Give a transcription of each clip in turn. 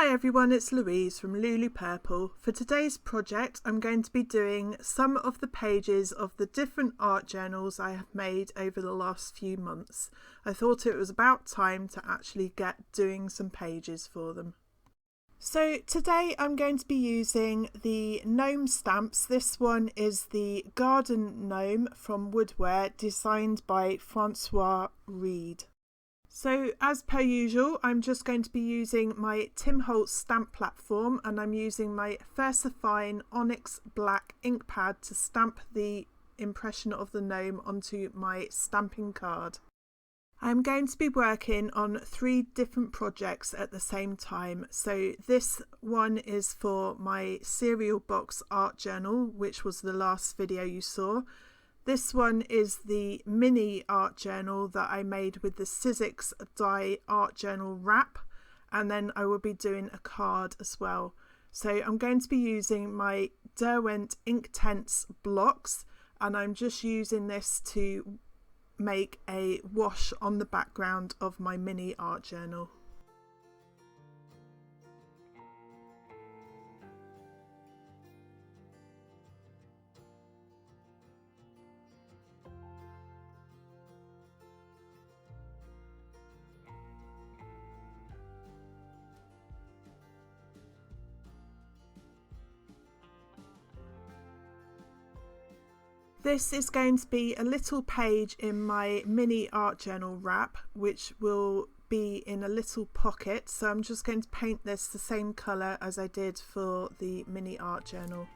Hi everyone, it's Louise from Louloupurple. For today's project, I'm going to be doing some of the pages of the different art journals I have made over the last few months. I thought it was about time to actually get doing some pages for them. So today I'm going to be using the Gnome stamps. This one is the Garden Gnome from Woodware, designed by Francois Reed. So as per usual, I'm just going to be using my Tim Holtz stamp platform, and I'm using my VersaFine Onyx Black ink pad to stamp the impression of the gnome onto my stamping card. I'm going to be working on 3 different projects at the same time. So this one is for my cereal box art journal, which was the last video you saw. This one is the mini art journal that I made with the Sizzix die art journal wrap, and then I will be doing a card as well. So I'm going to be using my Derwent Inktense blocks, and I'm just using this to make a wash on the background of my mini art journal. This is going to be a little page in my mini art journal wrap, which will be in a little pocket. So I'm just going to paint this the same colour as I did for the mini art journal.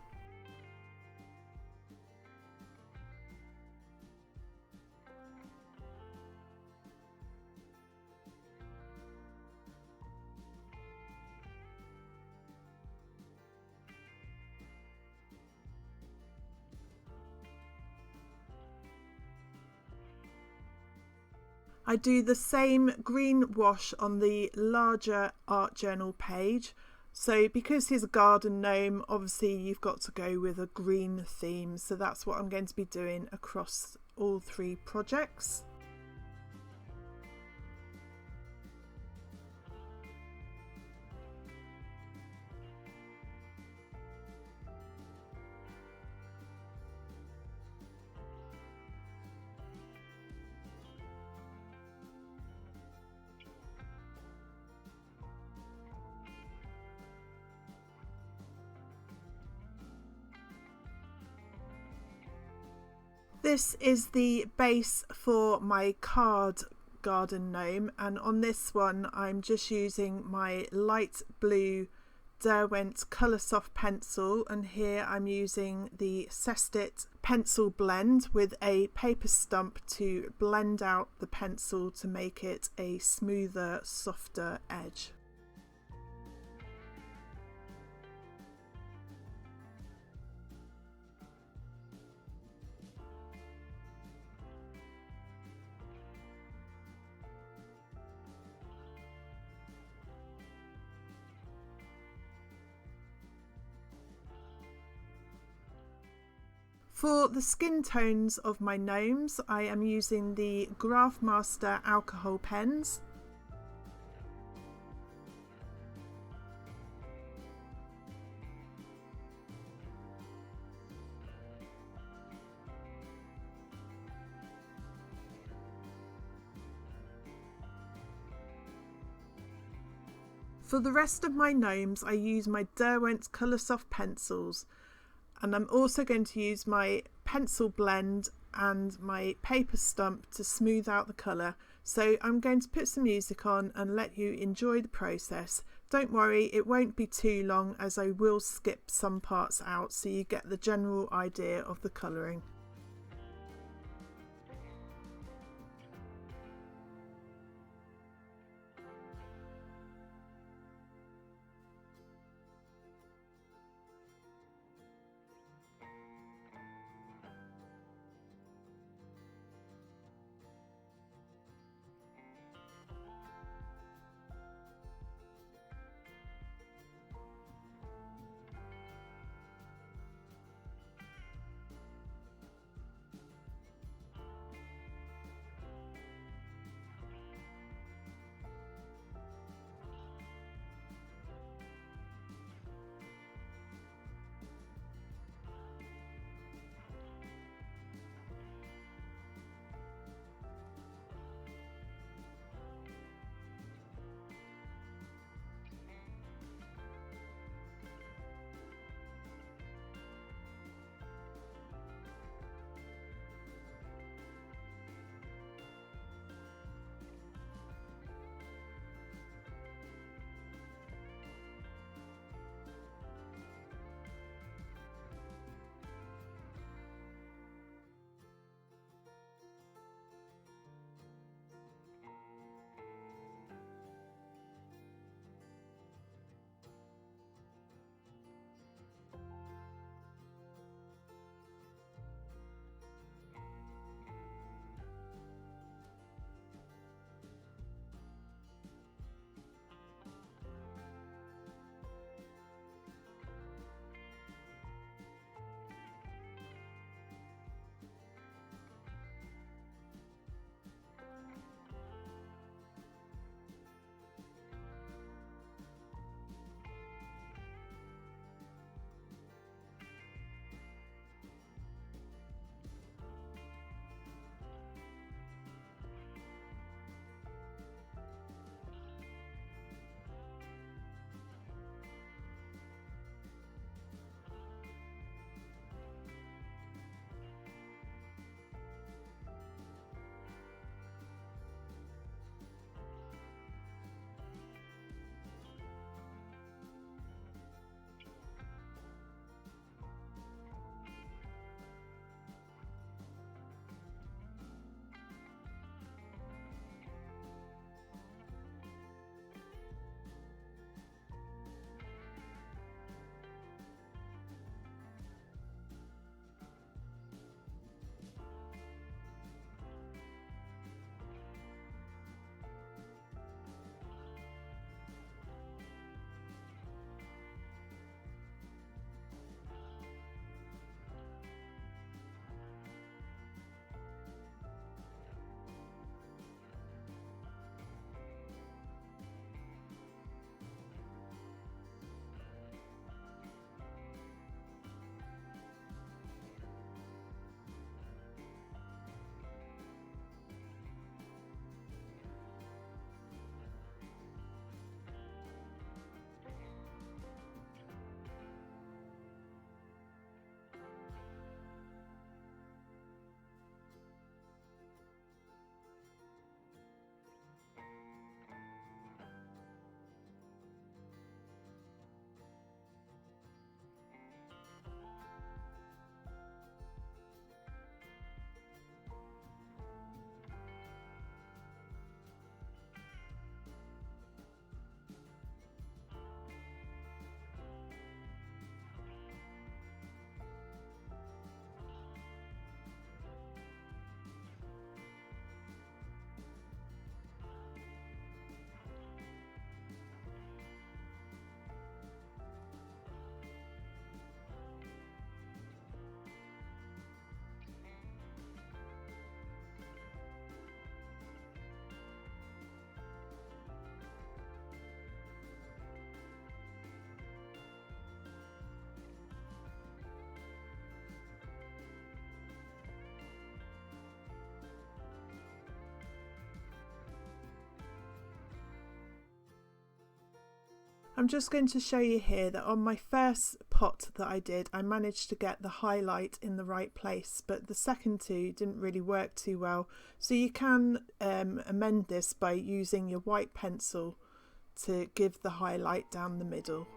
I do the same green wash on the larger art journal page. So because he's a garden gnome, obviously you've got to go with a green theme. So that's what I'm going to be doing across all 3 projects. This is the base for my card garden gnome, and on this one I'm just using my light blue Derwent Coloursoft pencil, and here I'm using the Cestit pencil blend with a paper stump to blend out the pencil to make it a smoother, softer edge. For the skin tones of my gnomes, I am using the Graphmaster alcohol pens. For the rest of my gnomes, I use my Derwent Coloursoft pencils. And I'm also going to use my pencil blend and my paper stump to smooth out the colour. So I'm going to put some music on and let you enjoy the process. Don't worry, it won't be too long, as I will skip some parts out so you get the general idea of the colouring. I'm just going to show you here that on my first pot that I did, I managed to get the highlight in the right place, but the second two didn't really work too well. So you can amend this by using your white pencil to give the highlight down the middle.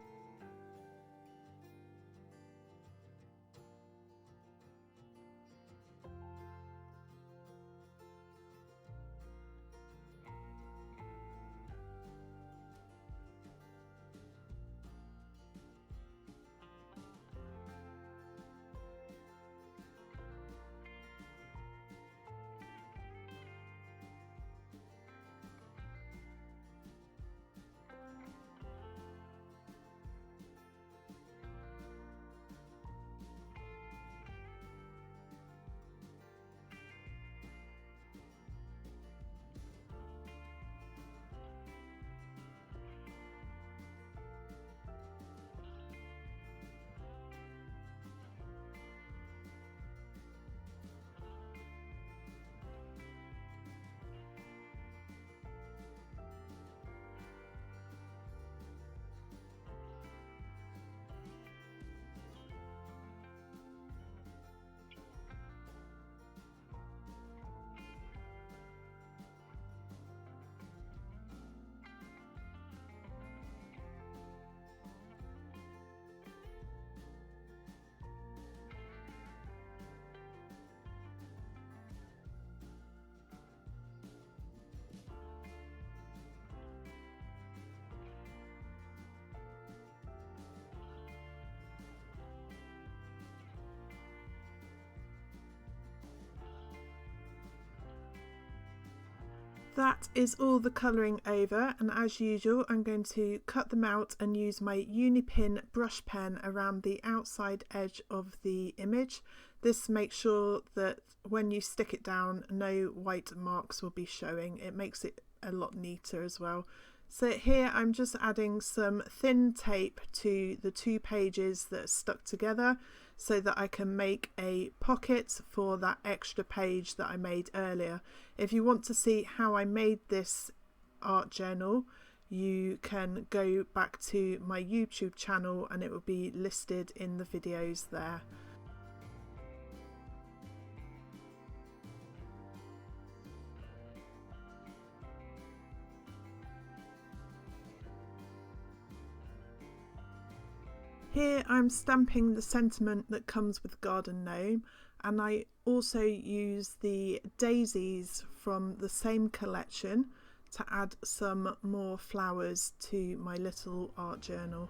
That is all the colouring over, and as usual I'm going to cut them out and use my Unipin brush pen around the outside edge of the image. This makes sure that when you stick it down no white marks will be showing. It makes it a lot neater as well. So here I'm just adding some thin tape to the two pages that are stuck together so that I can make a pocket for that extra page that I made earlier. If you want to see how I made this art journal, you can go back to my YouTube channel and it will be listed in the videos there. Here I'm stamping the sentiment that comes with Garden Gnome, and I also use the daisies from the same collection to add some more flowers to my little art journal.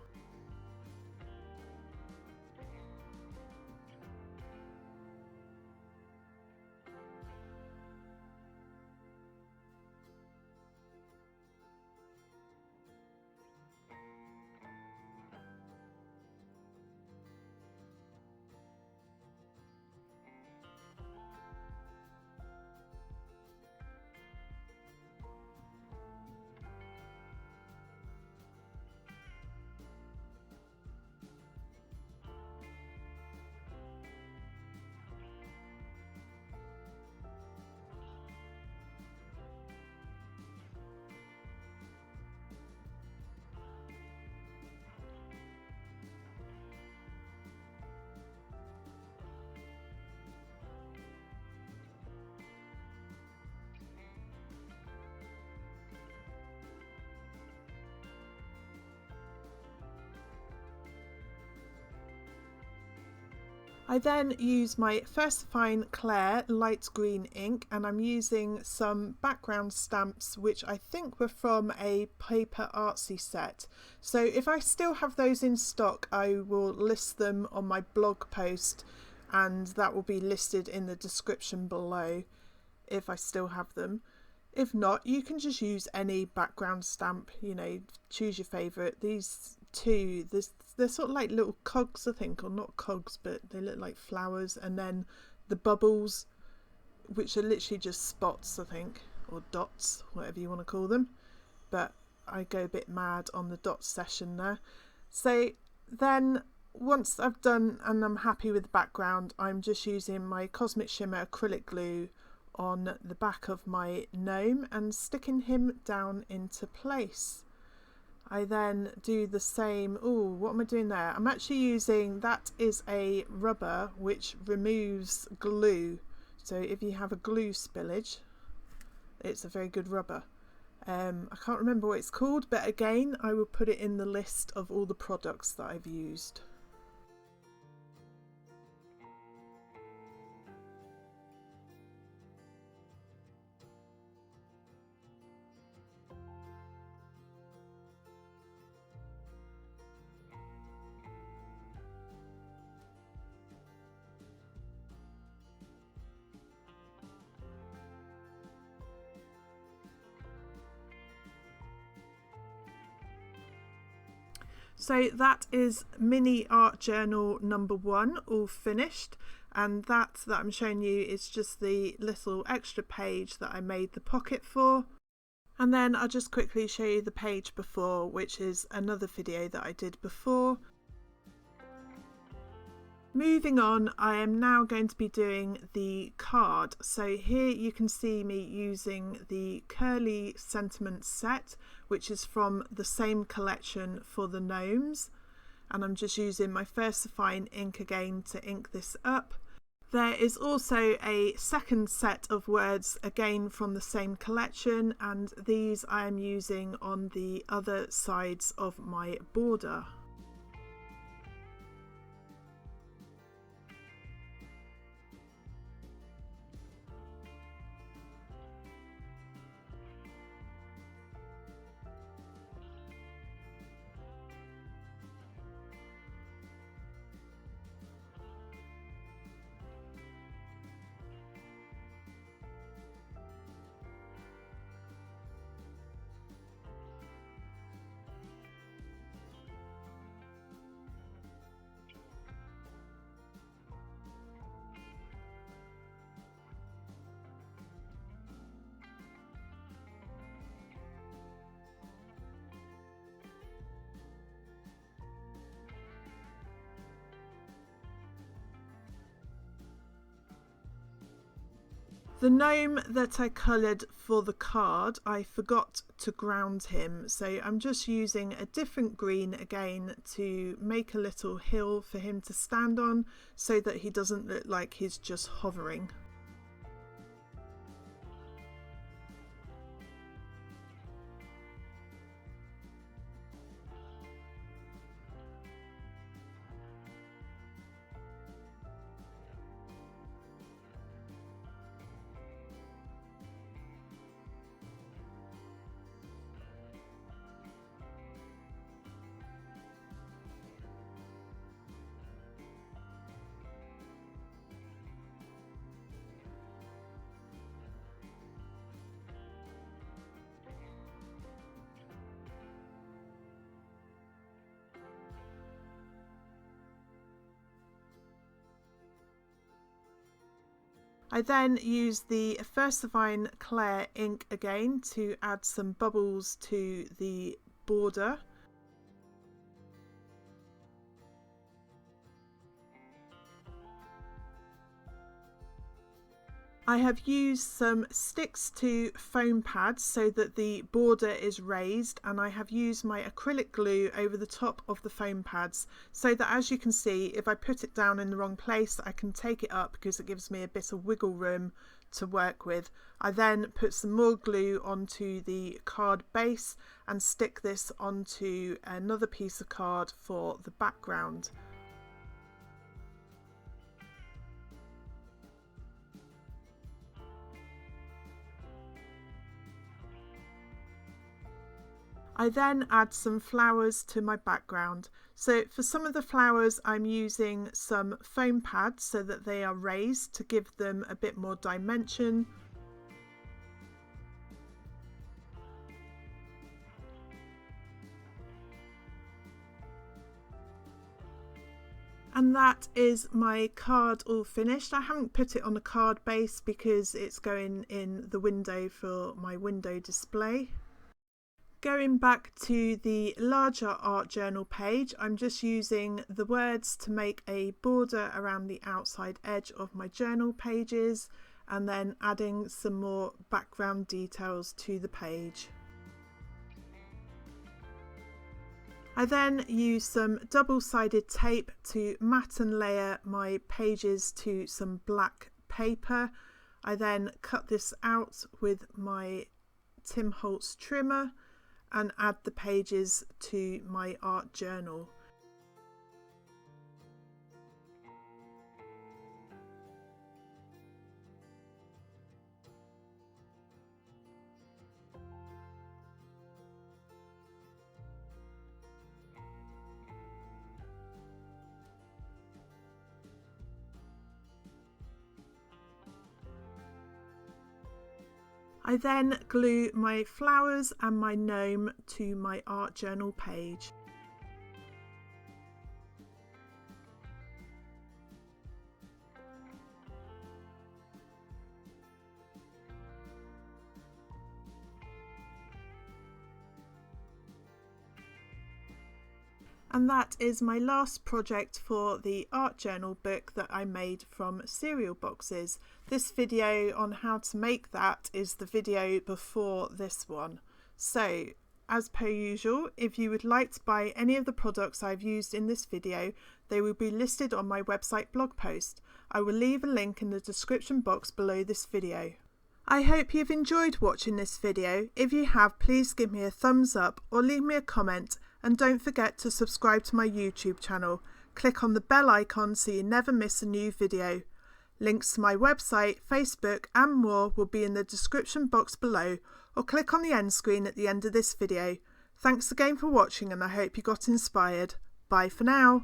I then use my First Fine Clair light green ink, and I'm using some background stamps which I think were from a paper artsy set. So if I still have those in stock, I will list them on my blog post, and that will be listed in the description below if I still have them. If not, you can just use any background stamp, you know, choose your favourite. These two, they're sort of like little cogs, I think, or not cogs, but they look like flowers. And then the bubbles, which are literally just spots, I think, or dots, whatever you want to call them. But I go a bit mad on the dots session there. So then once I've done and I'm happy with the background, I'm just using my Cosmic Shimmer acrylic glue on the back of my gnome and sticking him down into place. I then do the same. Oh, what am I doing there? I'm actually using, that is a rubber which removes glue. So if you have a glue spillage, it's a very good rubber. I can't remember what it's called, but again, I will put it in the list of all the products that I've used. So that is mini art journal number 1 all finished, and that I'm showing you is just the little extra page that I made the pocket for. And then I'll just quickly show you the page before, which is another video that I did before. Moving on, I am now going to be doing the card. So here you can see me using the Curly Sentiment set, which is from the same collection for the gnomes. And I'm just using my VersaFine ink again to ink this up. There is also a second set of words again from the same collection, and these I am using on the other sides of my border. The gnome that I coloured for the card, I forgot to ground him, so I'm just using a different green again to make a little hill for him to stand on so that he doesn't look like he's just hovering. I then use the VersaFine Clair ink again to add some bubbles to the border. I have used some sticks to foam pads so that the border is raised, and I have used my acrylic glue over the top of the foam pads so that, as you can see, if I put it down in the wrong place, I can take it up because it gives me a bit of wiggle room to work with. I then put some more glue onto the card base and stick this onto another piece of card for the background. I then add some flowers to my background. So for some of the flowers I'm using some foam pads so that they are raised to give them a bit more dimension. And that is my card all finished. I haven't put it on a card base because it's going in the window for my window display. Going back to the larger art journal page, I'm just using the words to make a border around the outside edge of my journal pages and then adding some more background details to the page. I then use some double-sided tape to mat and layer my pages to some black paper. I then cut this out with my Tim Holtz trimmer and add the pages to my art journal. I then glue my flowers and my gnome to my art journal page. And that is my last project for the art journal book that I made from cereal boxes. This video on how to make that is the video before this one. So, as per usual, if you would like to buy any of the products I've used in this video, they will be listed on my website blog post. I will leave a link in the description box below this video. I hope you've enjoyed watching this video. If you have, please give me a thumbs up or leave me a comment, and don't forget to subscribe to my YouTube channel. Click on the bell icon so you never miss a new video. Links to my website, Facebook and more will be in the description box below, or click on the end screen at the end of this video. Thanks again for watching, and I hope you got inspired. Bye for now.